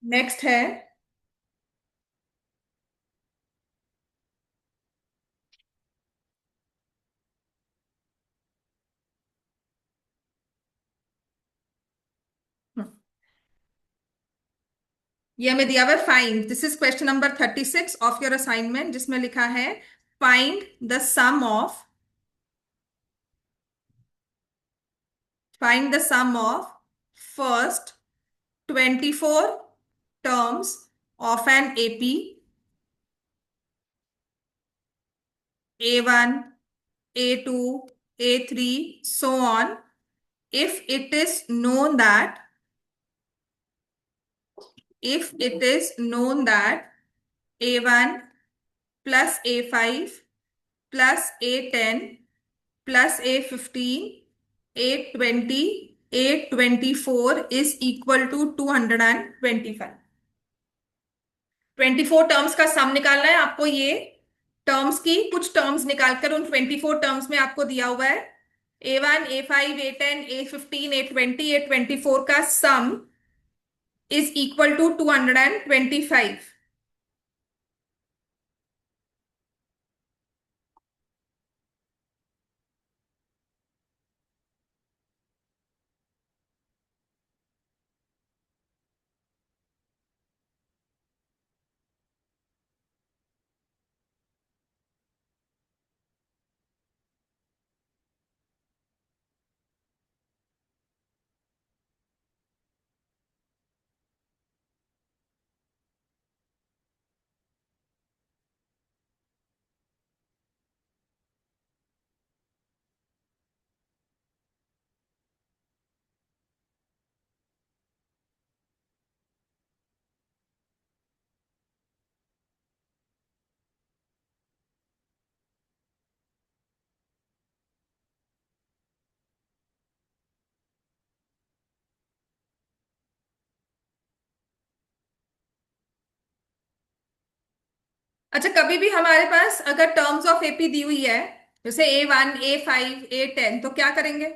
Next है। ये हमें दिया हुआ है find, this is question number 36 of your assignment, जिसमें लिखा है find the sum of, find the sum of first 24 terms of an AP A1, A2, A3, so on, if it is known that, if it is known that A1 plus A5 plus A10 plus A15, A20, A24 is equal to 225। 24 terms का सम निकालना है आपको। ये terms की कुछ terms निकालकर उन 24 terms में आपको दिया हुआ है A1, A5, A10, A15, A20, A24 का सम इज इक्वल टू 225। अच्छा, कभी भी हमारे पास अगर टर्म्स ऑफ एपी दी हुई है, जैसे A1, A5, A10, तो क्या करेंगे?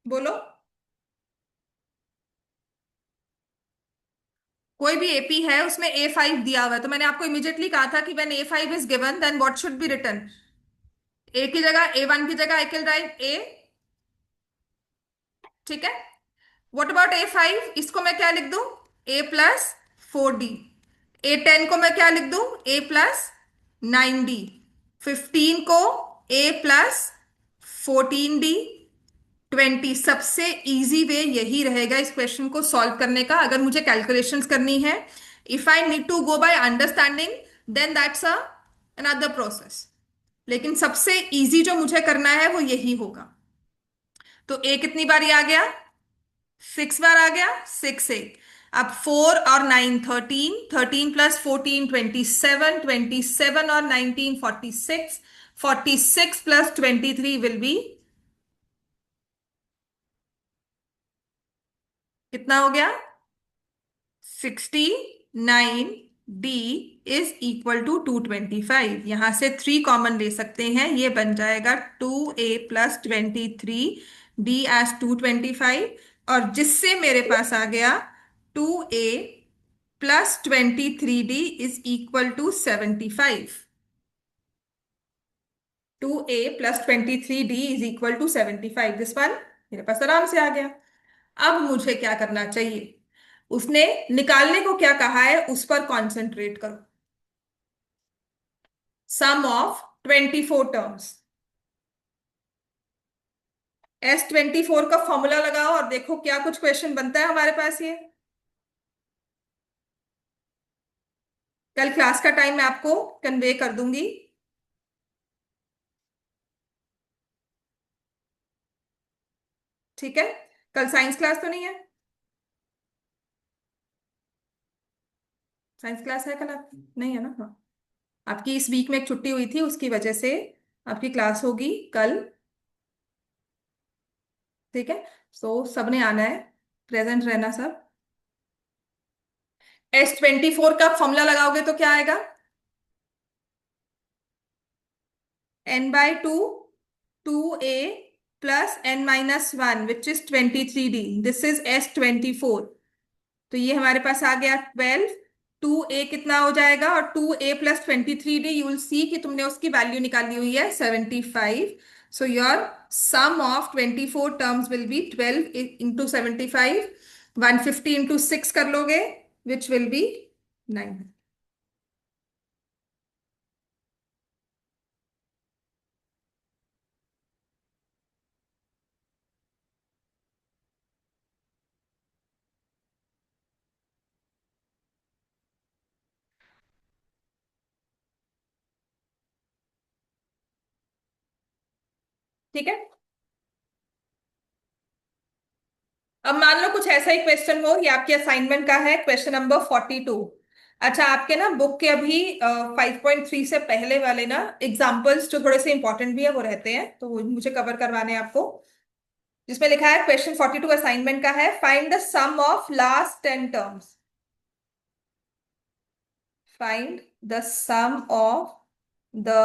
बोलो। कोई भी एपी है, उसमें A5 दिया हुआ है, तो मैंने आपको इमीडिएटली कहा था कि when A5 is given then what should be written. A की जगह A1 की जगह आई कैन राइट A। ठीक है। What about A5? इसको मैं क्या लिख दूं? A+4D। A10 को मैं क्या लिख दूं? A+9D। 15 को A+14D। 20, सबसे इजी वे यही रहेगा इस क्वेश्चन को सॉल्व करने का, अगर मुझे कैलकुलेशंस करनी है। If I need to go by understanding then that's a another process, लेकिन सबसे इजी जो मुझे करना है वो यही होगा। तो ए कितनी बार आ गया? 6 बार आ गया। 6 अब 4 और 9 13, 13+14 27, 27 और 19 46, 46+23 विल बी कितना हो गया? 69D is equal to 225। यहां से 3 कॉमन ले सकते हैं, ये बन जाएगा 2A+23D एज 225, और जिससे मेरे पास आ गया 2A+23D is equal to 75। 2A+23D is equal to 75, this one मेरे पास आराम से आ गया। अब मुझे क्या करना चाहिए? उसने निकालने को क्या कहा है उस पर कॉन्सेंट्रेट करो। सम ऑफ 24 टर्म्स। S24 का फॉर्मूला लगाओ और देखो क्या कुछ क्वेश्चन बनता है हमारे पास। ये कल क्लास का टाइम मैं आपको कन्वे कर दूंगी। ठीक है। कल साइंस क्लास तो नहीं है? साइंस क्लास है कल आपकी? नहीं है ना? हाँ। आपकी इस वीक में एक छुट्टी हुई थी, उसकी वजह से आपकी क्लास होगी कल। ठीक है। सो सबने आना है, प्रेजेंट रहना सब। S24 का फॉर्मूला लगाओगे तो क्या आएगा? N/2, 2A plus n minus one which is 23d, this is S24। तो ये हमारे पास आ गया 12। 2a कितना हो जाएगा, और 2a plus 23d, you will see कि तुमने उसकी वैल्यू निकाली हुई है 75। So your sum of 24 terms will be 12 into 75, 150 into 6 कर लोगे, विच विल बी 9। ठीक है। अब मान लो कुछ ऐसा ही क्वेश्चन हो, ये आपके असाइनमेंट का है, क्वेश्चन नंबर 42। अच्छा, आपके ना बुक के अभी 5.3 से पहले वाले ना एग्जाम्पल्स जो थोड़े से इंपॉर्टेंट भी है वो रहते हैं, तो वो मुझे कवर करवाने हैं आपको। जिसमें लिखा है क्वेश्चन 42 असाइनमेंट का है, find the sum of last 10 terms. Find the sum of the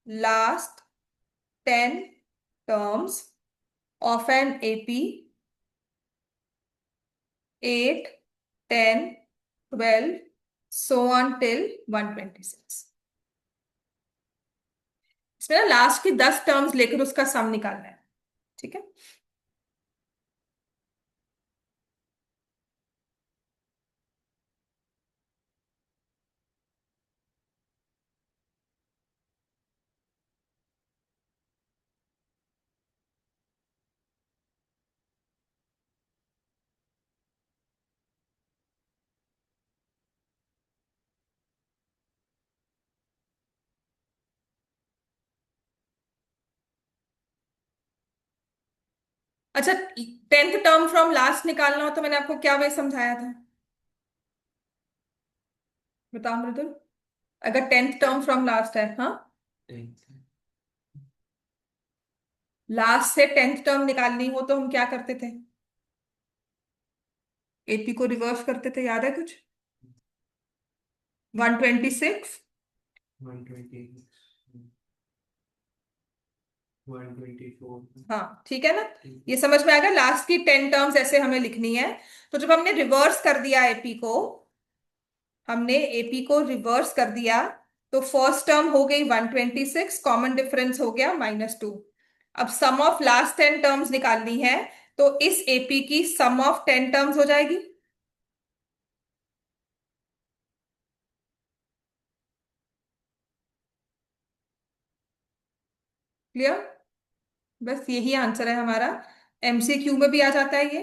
last 10 terms of an AP 8, 10, 12, so on till 126। इसमें ना लास्ट की 10 टर्म्स लेकर उसका सम निकालना है। ठीक है। अच्छा, 10th टर्म फ्रॉम लास्ट निकालना हो तो मैंने आपको क्या वे समझाया था, बताओ मृदुल। अगर 10th टर्म फ्रॉम लास्ट है, हाँ, लास्ट से 10th टर्म निकालनी हो तो हम क्या करते थे, एपी को रिवर्स करते थे, याद है कुछ? 126। 124। हाँ, ठीक है ना। ये समझ में आ गया, लास्ट की 10 टर्म्स ऐसे हमें लिखनी है। तो जब हमने रिवर्स कर दिया एपी को, हमने एपी को रिवर्स कर दिया, तो फर्स्ट टर्म हो गई 126, कॉमन डिफरेंस हो गया -2। अब सम ऑफ लास्ट 10 टर्म्स निकालनी है, तो इस एपी की सम ऑफ 10 टर्म्स हो जाएगी। क्लियर? बस यही आंसर है हमारा, एमसीक्यू में भी आ जाता है ये।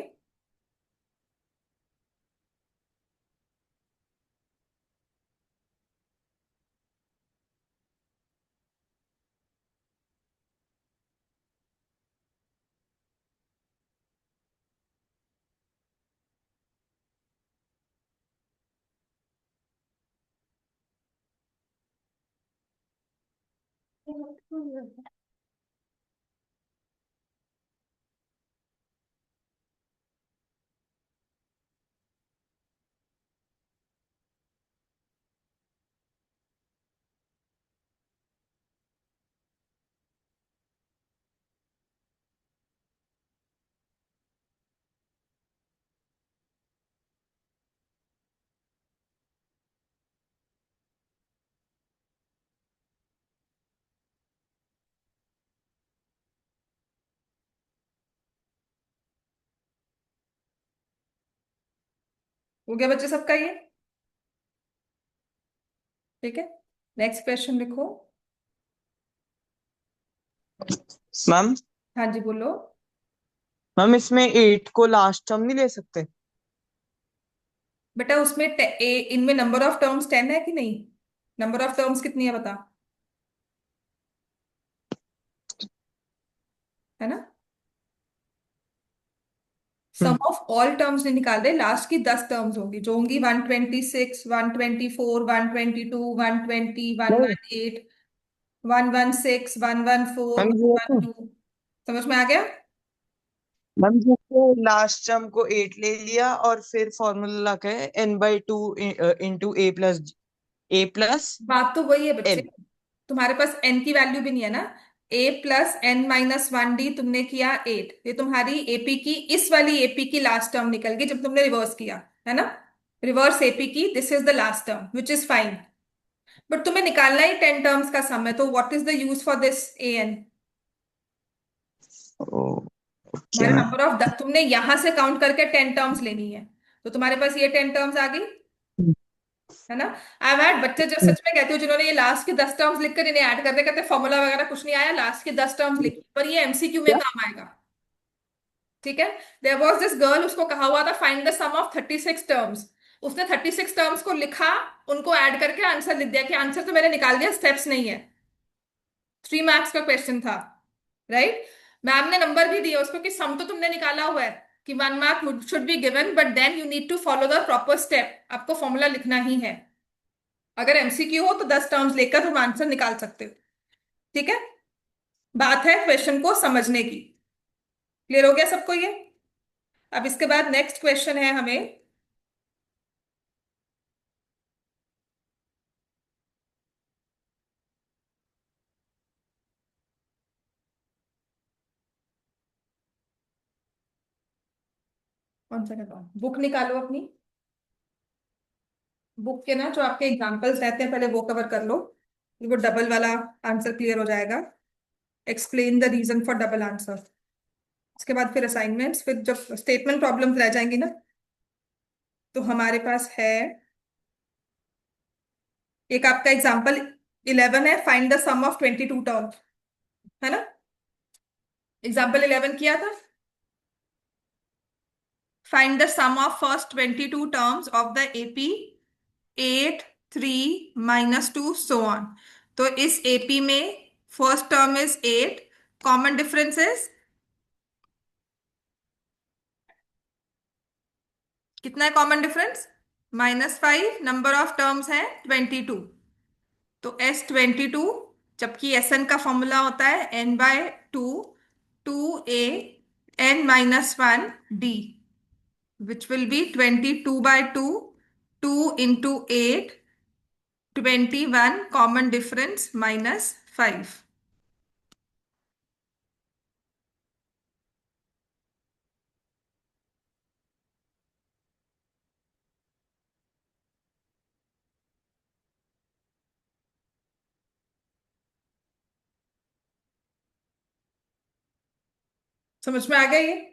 हो गया बच्चे सबका ये? ठीक है, नेक्स्ट क्वेश्चन लिखो। मैम। हाँ जी, बोलो। मैम इसमें 8 को लास्ट टर्म नहीं ले सकते? बेटा उसमें इनमें नंबर ऑफ टर्म्स 10 है कि नहीं? नंबर ऑफ टर्म्स कितनी है बता, है ना। सम हम्म। ऑफ ऑल टर्म्स नहीं निकाल रहे, लास्ट की 10 टर्म्स होंगी जो होंगी 126, 124, 122, 120, नहीं 118, 116, 114, मैम, ये तो 112। समझ में आ गया? मैम जैसे लास्ट टर्म को 8 ले लिया और फिर फॉर्मूला लगा है n/2 इंटू ए प्लस बात तो वही है बच्चे, एल। तुम्हारे पास एन की वैल्यू भी नहीं है ना। A+n-1d तुमने किया 8, ये तुम्हारी एपी की, इस वाली एपी की लास्ट टर्म निकल गई जब तुमने रिवर्स किया, है ना। रिवर्स एपी की this is the last term which is fine. But तुम्हें निकालना ही 10 टर्म्स का सम है, तो what is the use for this an। Okay तुम्हारे मैम। नंबर ऑफ, तुमने यहां से काउंट करके 10 टर्म्स लेनी है, तो तुम्हारे पास ये 10 टर्म्स आ गई, है ना। आई हैड बच्चे जो सच में कहते हो जिन्होंने ये लास्ट के 10 टर्म्स लिखकर इन्हें ऐड करते कहते फॉर्मूला वगैरह कुछ नहीं आया, लास्ट के 10 टर्म्स लिखी, पर ये एमसीक्यू में क्या? काम आएगा। ठीक है। देयर वॉज दिस गर्ल, उसको कहा हुआ था find the sum of 36 terms. उसने 36 टर्म्स को लिखा, उनको ऐड करके आंसर लिख दिया कि आंसर तो मैंने निकाल दिया, स्टेप्स नहीं है। 3 मार्क्स का क्वेश्चन था, राइट। मैम ने नंबर भी दिया उसको कि सम तो तुमने निकाला हुआ है कि 1 mark should be given, but then you need to follow the proper step, आपको फॉर्मूला लिखना ही है। अगर एमसीक्यू हो तो 10 टर्म्स लेकर तुम आंसर निकाल सकते हो। ठीक है। बात है क्वेश्चन को समझने की। क्लियर हो गया सबको ये। अब इसके बाद नेक्स्ट क्वेश्चन है हमें, कौन सा करवाऊं, बुक निकालो अपनी। बुक के ना जो आपके एग्जांपल्स रहते हैं पहले वो कवर कर लो, वो डबल वाला आंसर क्लियर हो जाएगा। Explain the reason for double answer. उसके बाद फिर असाइनमेंट्स, फिर जब स्टेटमेंट प्रॉब्लम्स रह जाएंगी ना, तो हमारे पास है एक आपका एग्जाम्पल 11 है, find the sum of 22 term, है ना। एग्जाम्पल 11 किया था, find the sum of first 22 terms of the AP 8, 3, -2 so on. तो इस एपी में first term is 8, common difference is कितना है, common difference -5, number of terms है 22, तो S22, जबकि Sn का फॉर्मूला होता है n/2, 2a n-1d, which will be 22/2, 2 into 8, 21, common difference -5। समझ में आ गया ये।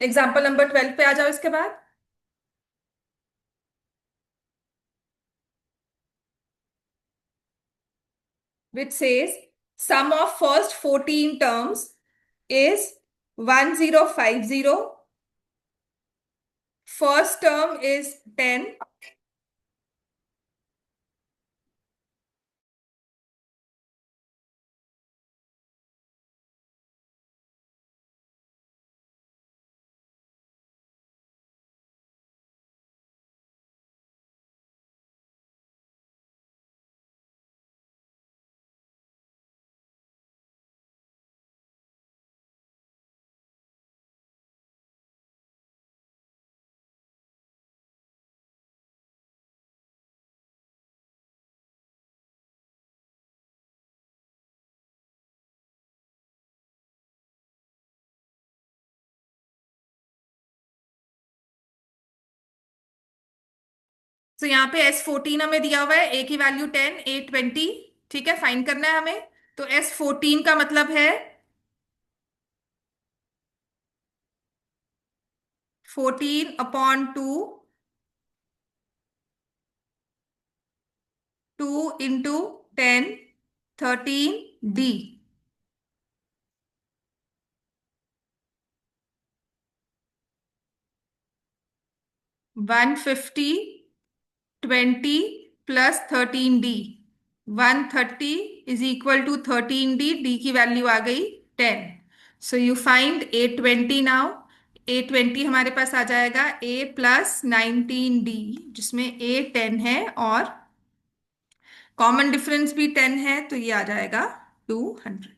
एग्जाम्पल नंबर 12 पे आ जाओ इसके बाद, which says sum of first 14 terms is 1050, first term is 10, तो यहाँ पे S14 हमें दिया हुआ है, ए की वैल्यू 10, A20, ठीक है, फाइंड करना है हमें। तो S14 का मतलब है 14/2, 2 into 10, 13d, 150 20 + 13D, 130 = 13D, D की वैल्यू आ गई 10। So you find A20 now. A20 हमारे पास आ जाएगा A + 19D, जिसमें A 10 है और कॉमन डिफरेंस भी 10 है, तो ये आ जाएगा 200।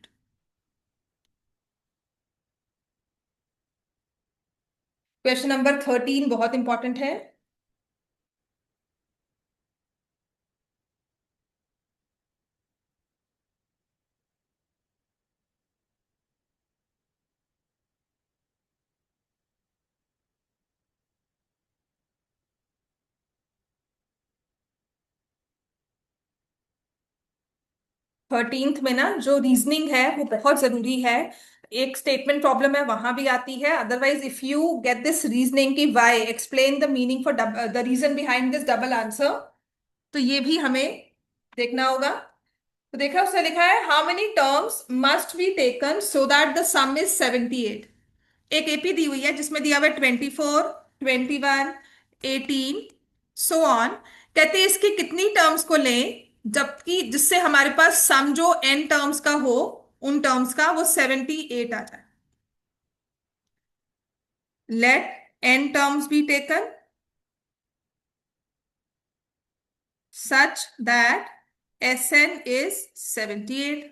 क्वेश्चन नंबर 13 बहुत इंपॉर्टेंट है। 13th में ना जो रीजनिंग है वो बहुत जरूरी है। एक स्टेटमेंट प्रॉब्लम है वहां भी आती है, otherwise if you get this reasoning की why explain the meaning for the reason behind this double answer, तो ये भी हमें देखना होगा। तो देखा, उसने लिखा है how many terms must be taken so that the some is 78। एक एपी दी हुई है जिसमें दिया हुआ है 24, 21, 18, सो ऑन। कहते हैं इसकी कितनी टर्म्स को लें जबकि जिससे हमारे पास सम जो एन टर्म्स का हो, उन टर्म्स का वो 78 आ जाए। Let N terms be taken such that Sn is 78।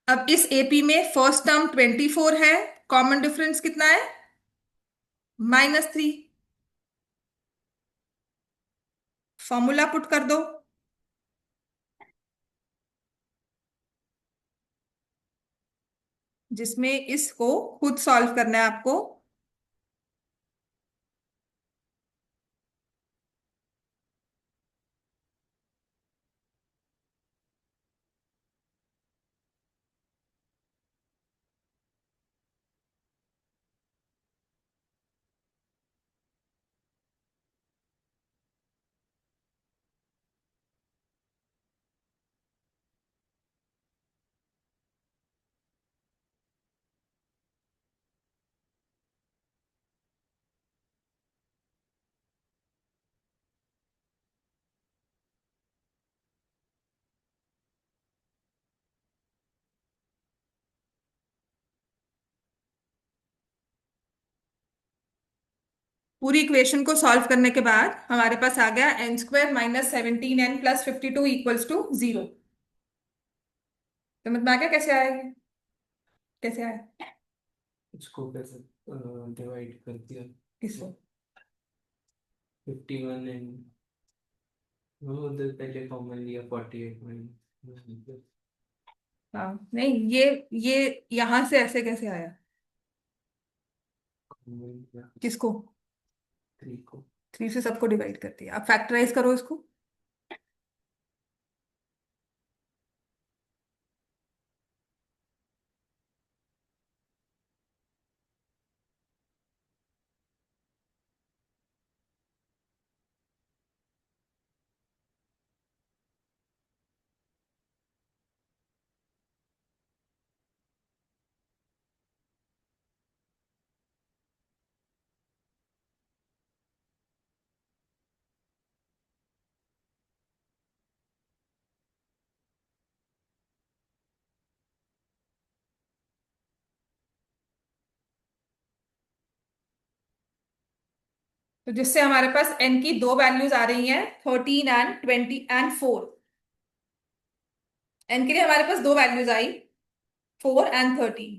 अब इस एपी में फर्स्ट टर्म 24 है, कॉमन डिफरेंस कितना है? -3। फॉर्मूला पुट कर दो, जिसमें इसको खुद सॉल्व करना है आपको। पूरी इक्वेशन को सॉल्व करने के बाद हमारे पास आ गया n² - 17n + 52 = 0। समझ में आ गया कैसे आया ये? कैसे आया? इसको कैसे डिवाइड कर दिया? किसको? 51 एंड वो उधर पहले कॉमन लिया 48 में। हाँ नहीं, ये यहां से ऐसे कैसे आया? कॉमन लिया किसको? 3 को। 3 से सबको डिवाइड कर दिया, अब फैक्टराइज करो इसको। तो जिससे हमारे पास n की दो वैल्यूज आ रही हैं, 13 and 20 and 4। n के लिए हमारे पास दो वैल्यूज आई, 4 and 13।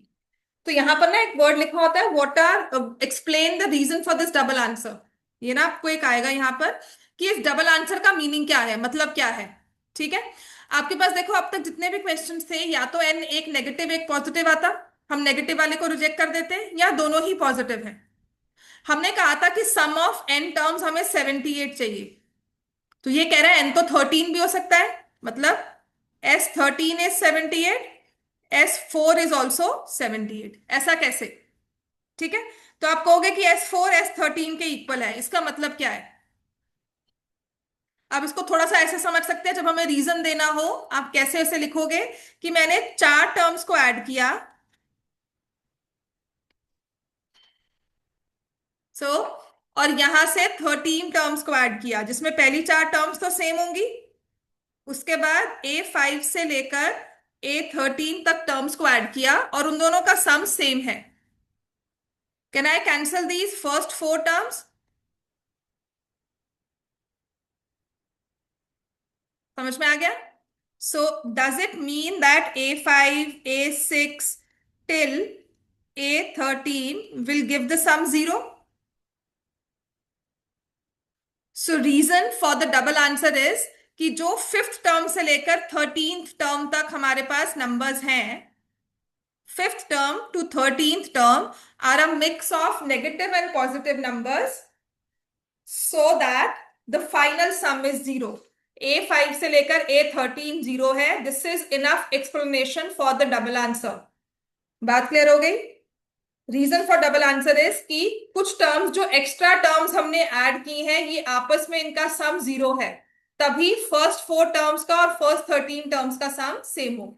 तो यहां पर ना एक वर्ड लिखा होता है, what are explain the reason for this double answer. ये ना आपको एक आएगा यहाँ पर कि इस डबल आंसर का मीनिंग क्या है, मतलब क्या है। ठीक है, आपके पास देखो अब तक जितने भी क्वेश्चंस थे, या तो एन एक नेगेटिव एक पॉजिटिव आता, हम नेगेटिव वाले को रिजेक्ट कर देते, या दोनों ही पॉजिटिव है। हमने कहा था कि सम ऑफ एन टर्म्स हमें 78 चाहिए, तो ये कह रहा है एन तो 13 भी हो सकता है, मतलब S13 is 78, S4 is also 78। ऐसा कैसे? ठीक है, तो आप कहोगे कि S4 S13 के इक्वल है, इसका मतलब क्या है? आप इसको थोड़ा सा ऐसे समझ सकते हैं, जब हमें रीजन देना हो आप कैसे ऐसे लिखोगे कि मैंने चार टर्म्स को ऐड किया। सो और यहां से 13 टर्म्स को ऐड किया, जिसमें पहली 4 टर्म्स तो सेम होंगी, उसके बाद A5 से लेकर A13 तक टर्म्स को ऐड किया और उन दोनों का सम सेम है। Can I cancel these first 4 terms? समझ में आ गया? So does it mean that A5, A6 till A13 will give the sum 0? So reason for the double answer is कि जो फिफ्थ टर्म से लेकर 13th टर्म तक हमारे पास नंबर्स हैं, fifth term to 13th term are a mix of negative and positive numbers, so that the final sum is 0। A5 से लेकर A13 0 है। This is enough explanation for the double answer. बात clear हो गई? Reason for double answer is कि कुछ terms जो extra terms हमने ऐड की हैं, ये आपस में इनका सम 0 है, तभी फर्स्ट 4 टर्म्स का और फर्स्ट 13 टर्म्स का सम सेम हो।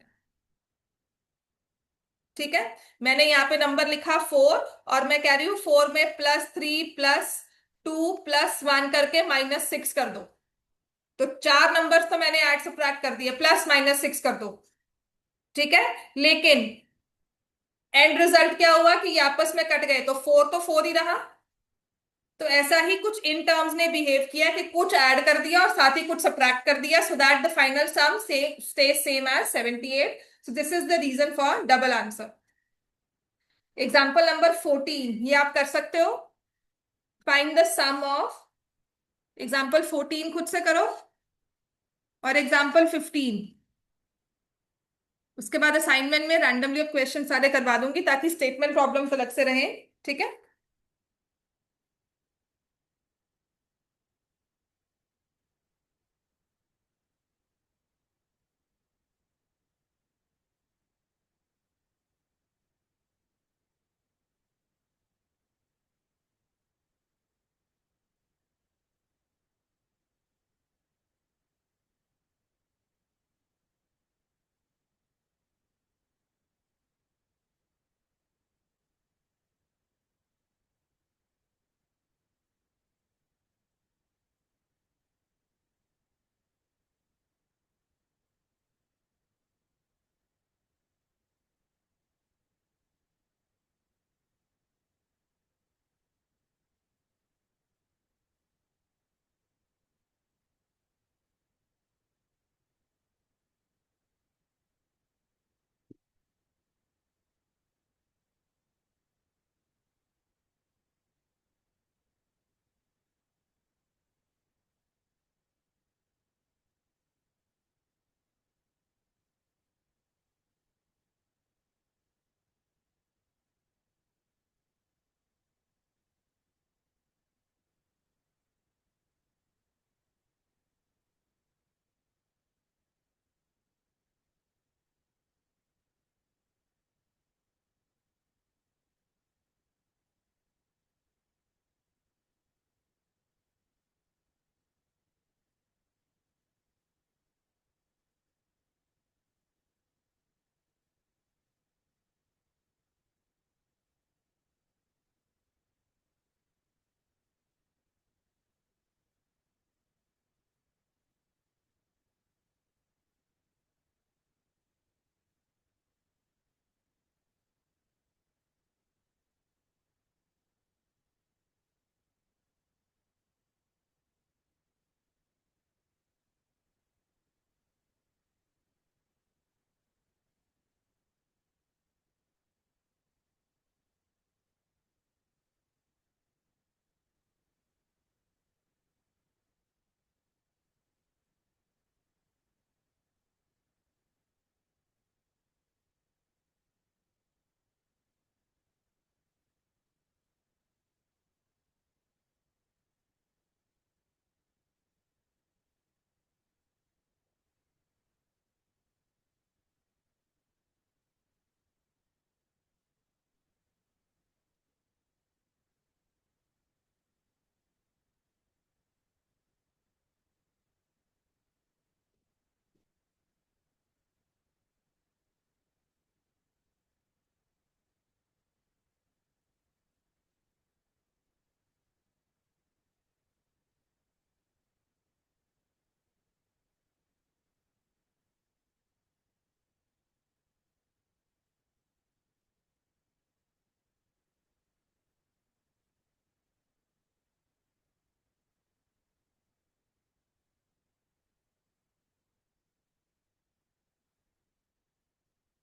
ठीक है, मैंने यहाँ पे नंबर लिखा 4 और मैं कह रही हूं 4 में +3 +2 +1 करके -6 कर दो। तो 4 नंबर्स तो मैंने ऐड सब्ट्रैक्ट कर दिए, +-6 कर दो। ठीक है, लेकिन एंड रिजल्ट क्या हुआ कि ये आपस में कट गए, तो 4 तो 4 ही रहा। तो ऐसा ही कुछ इन टर्म्स ने बिहेव किया कि कुछ ऐड कर दिया और साथ ही कुछ सब्ट्रैक्ट कर दिया, so that the final sum stay same as 78। So this is the reason for double answer. Example number 14 ये आप कर सकते हो। Find the sum of, example 14 खुद से करो और एग्जाम्पल 15। उसके बाद असाइनमेंट में रैंडमली क्वेश्चन सारे करवा दूंगी ताकि स्टेटमेंट प्रॉब्लम्स अलग से रहें। ठीक है,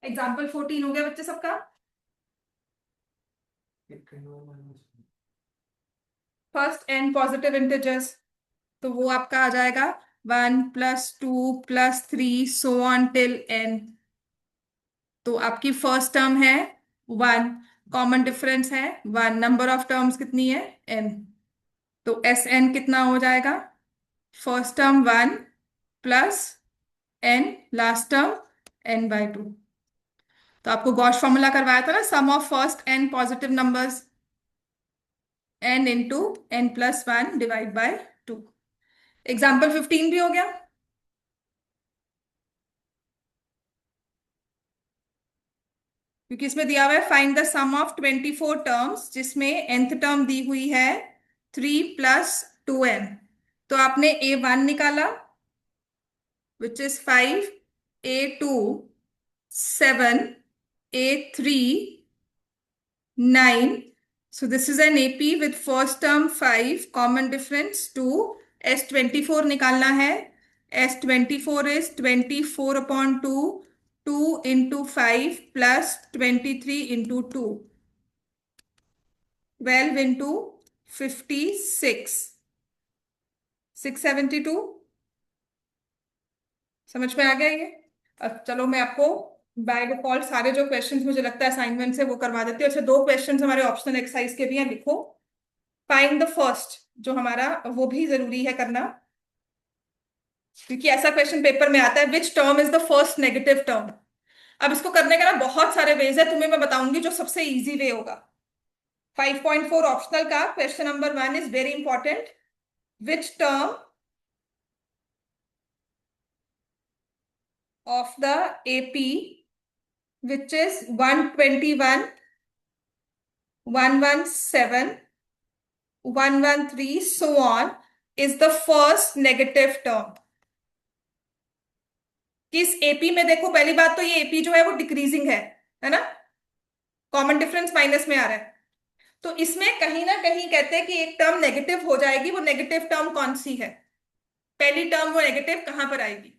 एग्जाम्पल 14 हो गया बच्चे सबका। फर्स्ट एन पॉजिटिव इंटीजर्स, तो वो आपका आ जाएगा 1 + 2 + 3 सो ऑन टिल n। तो आपकी फर्स्ट टर्म है 1, कॉमन डिफरेंस है 1, नंबर ऑफ टर्म्स कितनी है n। तो एस एन कितना हो जाएगा, first term 1 plus n, last term n/2। तो आपको गॉस फॉर्मूला करवाया था ना, sum of first n positive numbers n into n+1 divide by 2। Example 15 भी हो गया। क्योंकि इसमें दिया हुआ है find the sum of 24 terms, जिसमें nth टर्म दी हुई है 3 + 2n। तो आपने a1 निकाला which is 5, a2 7, a3 9। So this is an AP with first term 5, common difference 2, S24 निकालना है। S24 is 24/2, 2 into 5 plus 23 into 2, 12 into 56, 672। समझ में आ गया ये? अब चलो मैं आपको बाय डिफॉल्ट सारे जो क्वेश्चंस मुझे लगता है असाइनमेंट से वो करवा देती हूँ। अच्छा, 2 क्वेश्चंस हमारे ऑप्शनल एक्सरसाइज के भी हैं, लिखो। फाइंड द फर्स्ट, जो हमारा वो भी जरूरी है करना, क्योंकि ऐसा क्वेश्चन पेपर में आता है, which term is the first negative term. अब इसको करने का ना बहुत सारे वेज है, तुम्हें मैं बताऊंगी जो सबसे इजी वे होगा। 5.4 ऑप्शनल का question number 1 is very important. Which term of the AP which is 121, 117, 113 so on is the first negative term। किस एपी में, देखो पहली बात तो ये एपी जो है वो डिक्रीजिंग है ना, कॉमन डिफरेंस माइनस में आ रहा है। तो इसमें कहीं ना कहीं कहते हैं कि एक टर्म नेगेटिव हो जाएगी। वो नेगेटिव टर्म कौन सी है, पहली टर्म वो नेगेटिव कहां पर आएगी,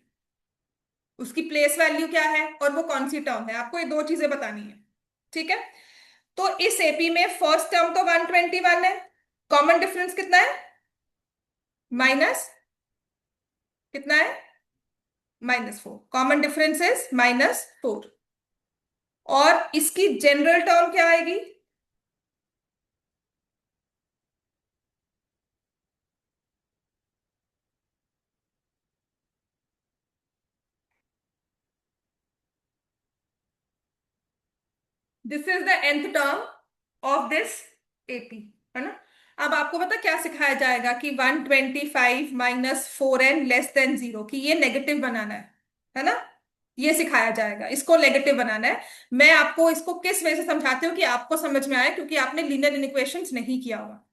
उसकी प्लेस वैल्यू क्या है और वो कौन सी टर्म है, आपको ये 2 चीजें बतानी है। ठीक है, तो इस एपी में फर्स्ट टर्म तो 121 है, कॉमन डिफरेंस कितना है, माइनस कितना है, -4, कॉमन डिफरेंस इज -4। और इसकी जनरल टर्म क्या आएगी, this is the nth term of this AP, है ना। अब आपको पता क्या सिखाया जाएगा कि 125 - 4n < 0, कि ये नेगेटिव बनाना है ना। ये सिखाया जाएगा, इसको नेगेटिव बनाना है। मैं आपको इसको किस वजह से समझाती हूँ कि आपको समझ में आए, क्योंकि आपने लीनियर इक्वेशंस नहीं किया होगा।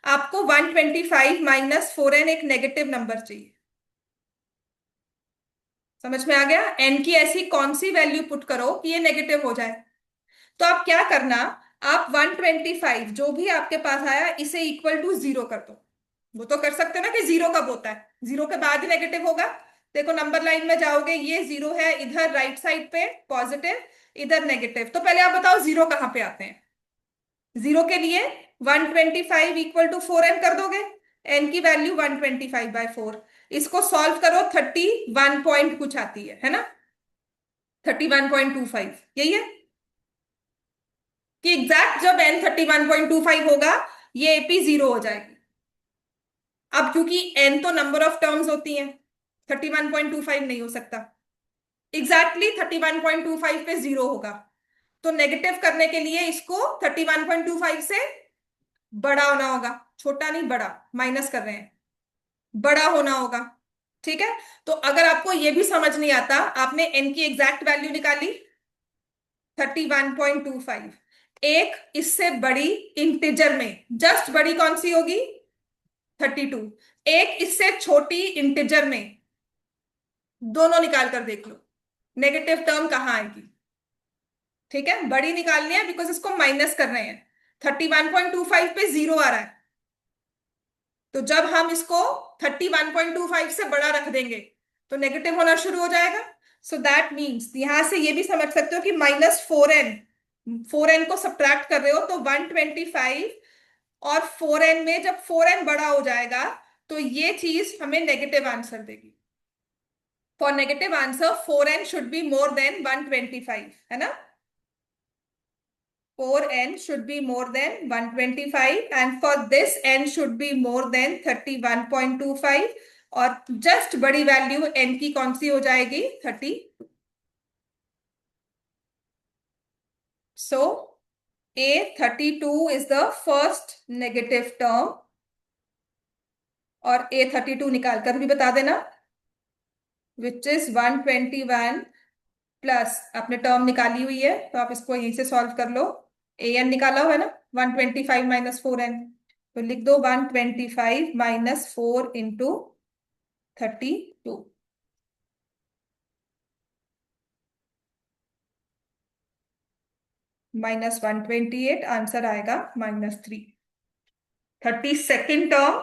आपको 125 - 4n एक नेगेटिव नंबर चाहिए। समझ में आ गया, n की ऐसी कौन सी वैल्यू पुट करो कि ये नेगेटिव हो जाए। तो आप क्या करना, आप 125 जो भी आपके पास आया इसे इक्वल टू 0 कर दो। वो तो कर सकते हो ना कि 0 कब होता है, 0 के बाद ही नेगेटिव होगा। देखो नंबर लाइन में जाओगे, ये 0 है, इधर राइट साइड पे पॉजिटिव, इधर नेगेटिव। तो पहले आप बताओ 0 कहां पे आते हैं। 0 के लिए 125 इक्वल टू 4n कर दोगे, n की वैल्यू 125/4। इसको सॉल्व करो, 31 पॉइंट कुछ आती है ना, 31.25, यही है कि एग्जैक्ट जब n 31.25 होगा ये एपी 0 हो जाएगी। अब क्योंकि n तो नंबर ऑफ टर्म्स होती हैं, 31.25 नहीं हो सकता, एग्जैक्टली 31.25 पे 0 होगा। तो नेगेटिव करने के लिए इसको 31.25 से बड़ा होना होगा, छोटा नहीं बड़ा, माइनस कर रहे हैं, बड़ा होना होगा। ठीक है, तो अगर आपको यह भी समझ नहीं आता, आपने n की एग्जैक्ट वैल्यू निकाली 31.25, एक इससे बड़ी इंटीजर में, जस्ट बड़ी कौन सी होगी 32, एक इससे छोटी इंटीजर में, दोनों निकाल कर देख लो नेगेटिव टर्म कहां आएगी। ठीक है, बड़ी निकालनी है बिकॉज इसको माइनस कर रहे हैं, 31.25 पे 0 आ रहा है। तो जब हम इसको 31.25 से बड़ा रख देंगे तो नेगेटिव होना शुरू हो जाएगा। सो दैट मीन्स यहां से ये भी समझ सकते हो कि -4n को सब्ट्रैक्ट कर रहे हो तो 125, और 4n में जब 4n बड़ा हो जाएगा तो ये चीज हमें नेगेटिव आंसर देगी। For negative answer 4n should be more than 125, है ना। 4n should be more than 125 and for this n should be more than 31.25, और जस्ट बड़ी वैल्यू n की कौन सी हो जाएगी, 30। सो A32 is the first negative term, और A32 निकाल कर भी बता देना, विच इज 121 प्लस, आपने टर्म निकाली हुई है तो आप इसको यहीं से सॉल्व कर लो। ए एन निकाला हुआ है ना, 125 -4n, तो लिख दो 125 -4 इंटू 32, -128, आंसर आएगा -3। 32nd term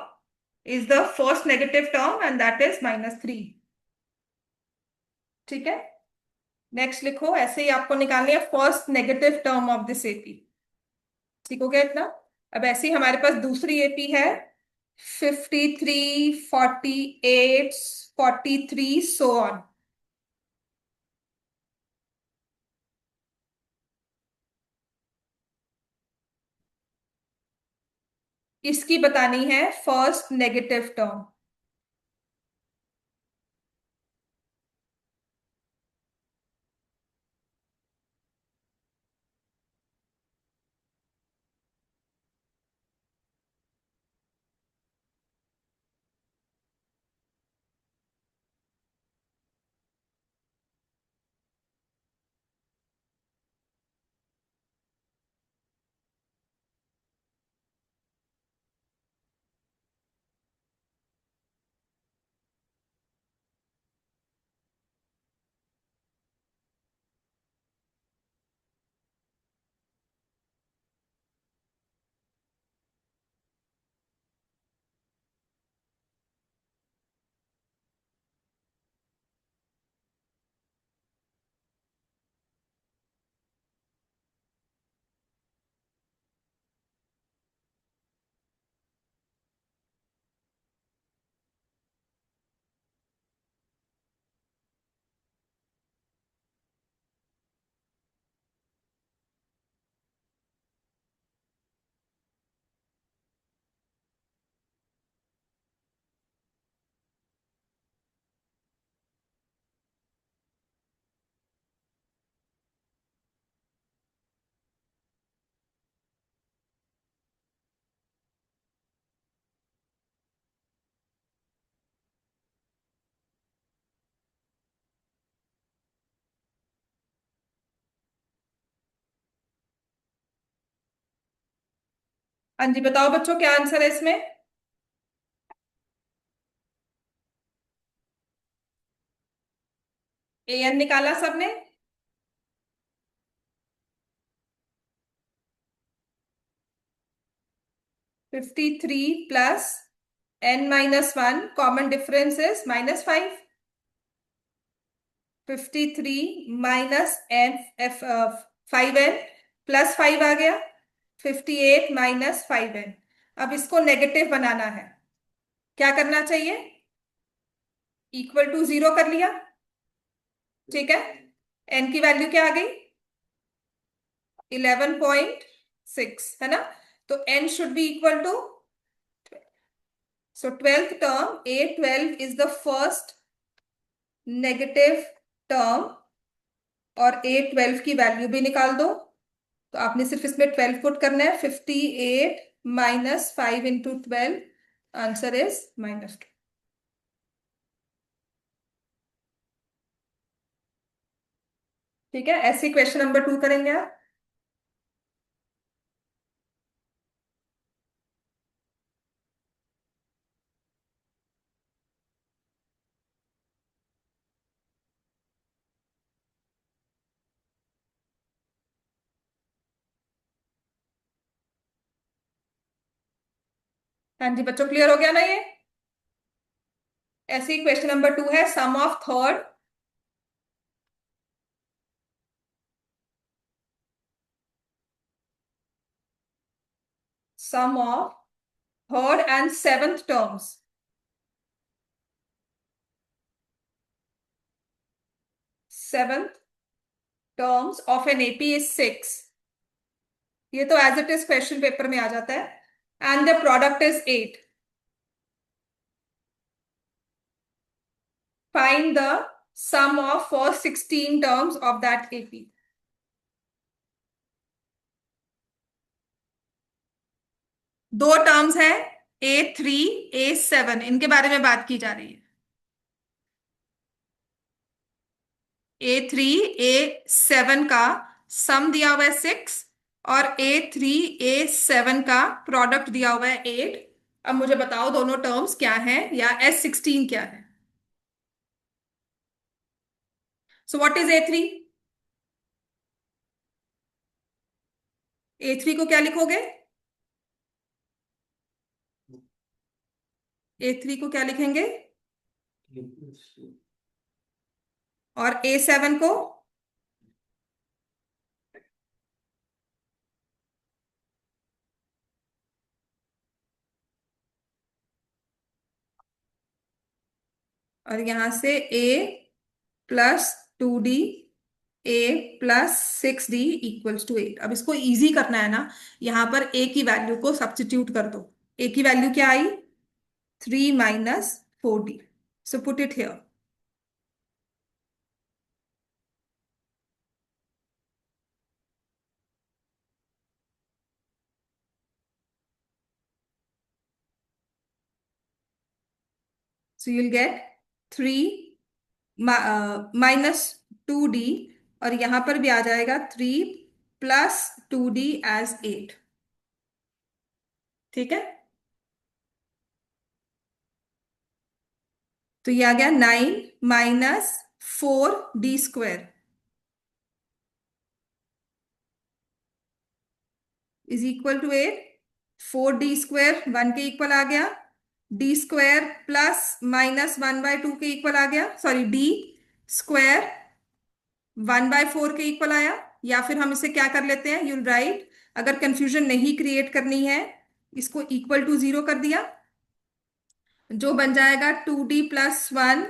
is the first negative term and that is -3। ठीक है, नेक्स्ट लिखो, ऐसे ही आपको निकालनी है first negative term of this AP. ठीक हो गया इतना। अब ऐसे ही हमारे पास दूसरी एपी है, 53, 48, 43, सो ऑन। इसकी बतानी है फर्स्ट नेगेटिव टर्म। हाँ जी, बताओ बच्चों क्या आंसर है इसमें। ए एन निकाला सबने। 53 plus n-1, common difference is -5। 53 minus n एफ 5n प्लस 5 आ गया, 58 -5n। अब इसको नेगेटिव बनाना है, क्या करना चाहिए, इक्वल टू 0 कर लिया। ठीक है, n की वैल्यू क्या आ गई, 11.6, है ना। तो n should be equal to, so 12th term A12 is the first negative term, और A12 की वैल्यू भी निकाल दो। तो आपने सिर्फ इसमें 12 पुट करना है, 58 -5 इंटू 12, आंसर इज -2। ठीक है, ऐसे क्वेश्चन नंबर 2 करेंगे आप। हाँ जी बच्चों, क्लियर हो गया ना ये। ऐसे ही क्वेश्चन नंबर 2 है, sum of third, sum of third and seventh terms. Seventh terms of an AP is 6. ये तो as it is question paper में आ जाता है। And the product is 8। Find the sum of first 16 terms of that AP. दो terms है, A3 A7, इनके बारे में बात की जा रही है। A3 A7 का सम दिया हुआ है 6 और A3 A7 का प्रोडक्ट दिया हुआ है 8। अब मुझे बताओ दोनों टर्म्स क्या हैं या S16 क्या है। So what is A3? A3 को क्या लिखोगे? A3 को क्या लिखेंगे? और A7 को? और यहां से A+2D A+6D इक्वल्स टू 8। अब इसको इजी करना है ना, यहां पर A की वैल्यू को सब्स्टिट्यूट कर दो। A की वैल्यू क्या आई? 3 - 4D। So put it here. So you'll get 3 -2D, और यहां पर भी आ जाएगा 3+2D एज 8। ठीक है, तो ये आ गया 9 - 4D² is equal to 8। 4D² 1 के इक्वल आ गया, D² +-1/2 के इक्वल आ गया, सॉरी D² 1/4 के इक्वल आया। या फिर हम इसे क्या कर लेते हैं, यूल राइट, अगर कंफ्यूजन नहीं क्रिएट करनी है, इसको इक्वल टू 0 कर दिया, जो बन जाएगा 2D+1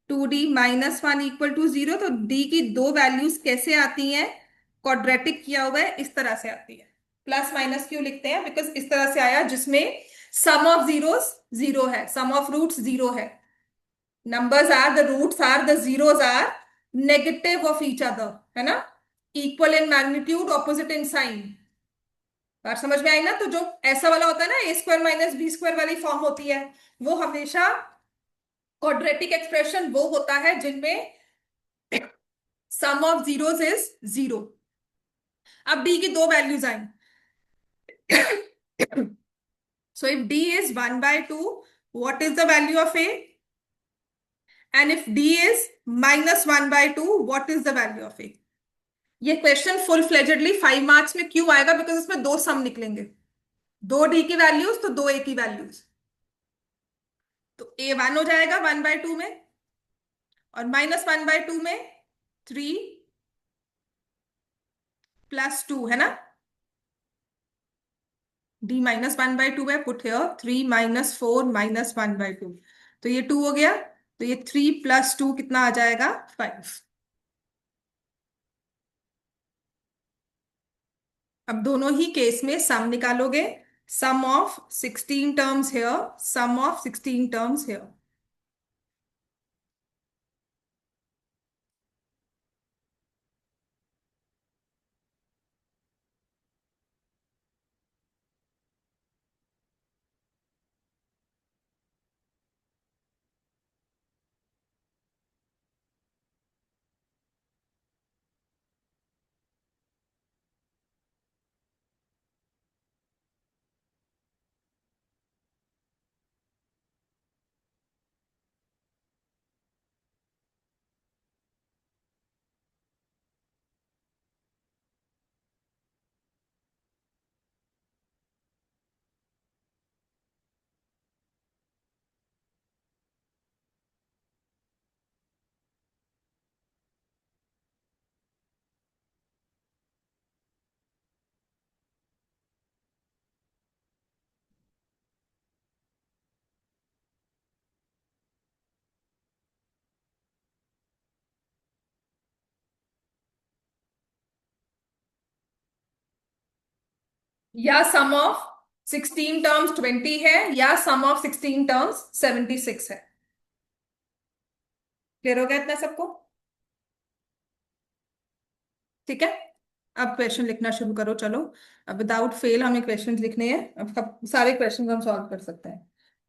2D-1 इक्वल टू 0। तो D की दो वैल्यूज कैसे आती हैं? क्वाड्रेटिक किया हुआ है, इस तरह से आती है। प्लस माइनस क्यों लिखते हैं? बिकॉज इस तरह से आया जिसमें सम ऑफ जीरोस 0 है, सम ऑफ रूट्स 0 है। numbers are the roots are the zeros are negative of each other, है ना? Equal in magnitude, opposite in sign. बात समझ में आई ना? तो जो ऐसा वाला होता है ना, A² - B² वाली फॉर्म होती है, वो हमेशा क्वाड्रेटिक एक्सप्रेशन वो होता है जिनमें सम ऑफ जीरोस इज 0। अब डी की दो values I. So if D is 1/2, what is the value of a? And if d is -1/2, what is the value of a? ये क्वेश्चन फुल फ्लेजेडली 5 मार्क्स में क्यों आएगा? बिकॉज इसमें दो सम निकलेंगे, दो डी की वैल्यूज तो दो ए की वैल्यूज। तो A1 हो जाएगा 1/2 में, और -1/2 में 3+2, है ना? D -1/2 है, पुट हियर 3 - 4 - 1/2। तो ये 2 हो गया, तो ये 3+2 कितना आ जाएगा? 5। अब दोनों ही केस में सम निकालोगे, sum of 16 terms here, sum of 16 terms here. या सम ऑफ 16 टर्म्स 20 है, या सम ऑफ 16 टर्म्स 76 है। क्लियर हो गया इतना सबको? ठीक है, अब क्वेश्चन लिखना शुरू करो चलो। अब विदाउट फेल हमें क्वेश्चन लिखने हैं, अब सारे क्वेश्चन हम सॉल्व कर सकते हैं।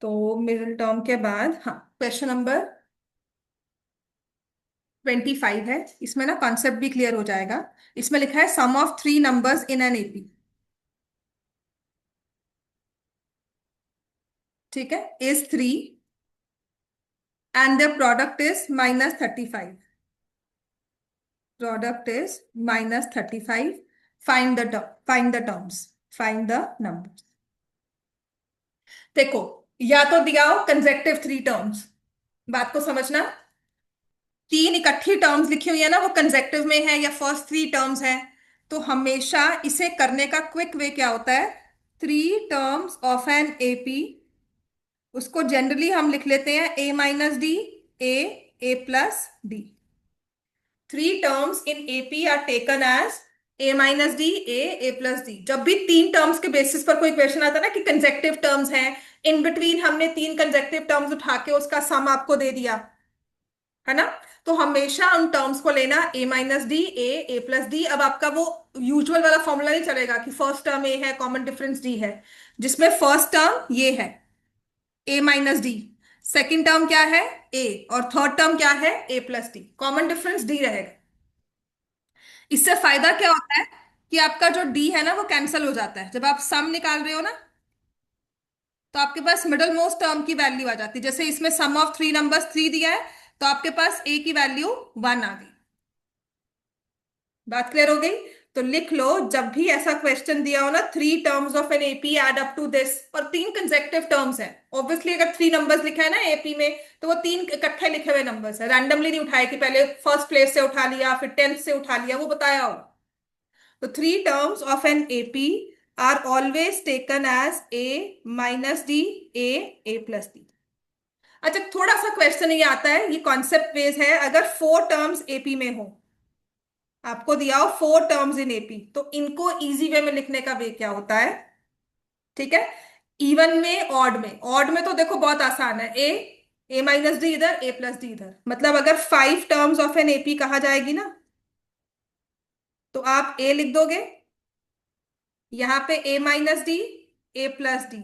तो मिडिल टर्म के बाद, हाँ, क्वेश्चन नंबर 25 है। इसमें ना कॉन्सेप्ट भी क्लियर हो जाएगा। इसमें लिखा है sum of three numbers in an AP. ठीक है, is 3 and the product is -35। Product is -35। Find the terms, find the numbers. देखो, या तो दिया हो कंसेक्टिव थ्री टर्म्स, बात को समझना। तीन इकट्ठी टर्म्स लिखी हुई है ना, वो कंसेक्टिव में है या फर्स्ट थ्री टर्म्स है। तो हमेशा इसे करने का क्विक वे क्या होता है? Three terms of an AP, उसको जनरली हम लिख लेते हैं A-D, A+D। Three terms in AP are taken as A-D, A+D। जब भी तीन टर्म्स के बेसिस पर कोई क्वेश्चन आता है ना कि कंसेक्टिव टर्म्स हैं, इन बिटवीन हमने तीन कंसेक्टिव टर्म्स उठा के उसका सम आपको दे दिया है ना, तो हमेशा उन टर्म्स को लेना A-D, A+D। अब आपका वो यूजुअल वाला फॉर्मूला नहीं चलेगा कि फर्स्ट टर्म A है, कॉमन डिफरेंस D है, जिसमें फर्स्ट टर्म ये है A-D, सेकेंड टर्म क्या है A, और थर्ड टर्म क्या है A+D, कॉमन डिफरेंस D रहेगा। इससे फायदा क्या होता है कि आपका जो D है ना वो कैंसिल हो जाता है। जब आप सम निकाल रहे हो ना, तो आपके पास मिडल मोस्ट टर्म की वैल्यू आ जाती है। जैसे इसमें सम ऑफ थ्री नंबर्स 3 दिया है, तो आपके पास A की वैल्यू 1 आ गई। बात क्लियर हो गई? तो लिख लो, जब भी ऐसा क्वेश्चन दिया हो ना, three terms of an AP add up to this, और तीन कंसेक्टिव टर्म्स हैं। ऑब्वियसली अगर थ्री नंबर्स लिखा है ना एपी में, तो वो तीन इकट्ठे लिखे हुए नंबर्स है, रैंडमली नहीं उठाए कि पहले फर्स्ट प्लेस से उठा लिया फिर 10th से उठा लिया, वो बताया हो। तो three terms of an AP are always taken as A-D, A+D। अच्छा, थोड़ा सा क्वेश्चन ये आता है, ये कॉन्सेप्ट बेस है। अगर फोर टर्म्स एपी में हो, आपको दिया हो फोर टर्म्स इन एपी, तो इनको इजी वे में लिखने का वे क्या होता है? ठीक है, इवन में, ऑड में। ऑड में तो देखो बहुत आसान है, A-D इधर, A+D इधर। मतलब अगर five terms of an AP कहा जाएगी ना, तो आप A लिख दोगे, यहां पे A-D, A+D,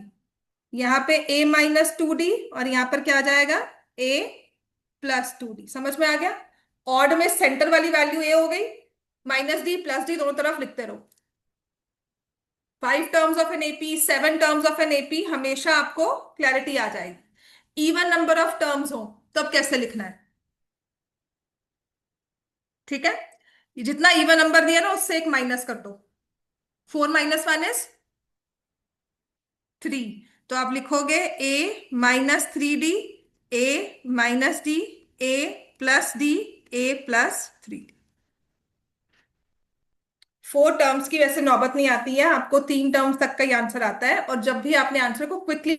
यहां पे A-2D, और यहां पर क्या आ जाएगा A+2D। समझ में आ गया? ऑड में सेंटर वाली वैल्यू A हो गई, -D+D दोनों तरफ लिखते रहो। Five terms of an AP, seven terms of an AP, हमेशा आपको क्लैरिटी आ जाएगी। इवन नंबर ऑफ टर्म्स हो तब कैसे लिखना है? ठीक है, ये जितना इवन नंबर दिया ना उससे एक माइनस कर दो। 4 - 1 is 3, तो आप लिखोगे A-3D, A-D, A+D, A+3। Four terms की वैसे नौबत नहीं आती है, आपको तीन टर्म्स तक का ही आंसर आता है। और जब भी आपने आंसर को क्विकली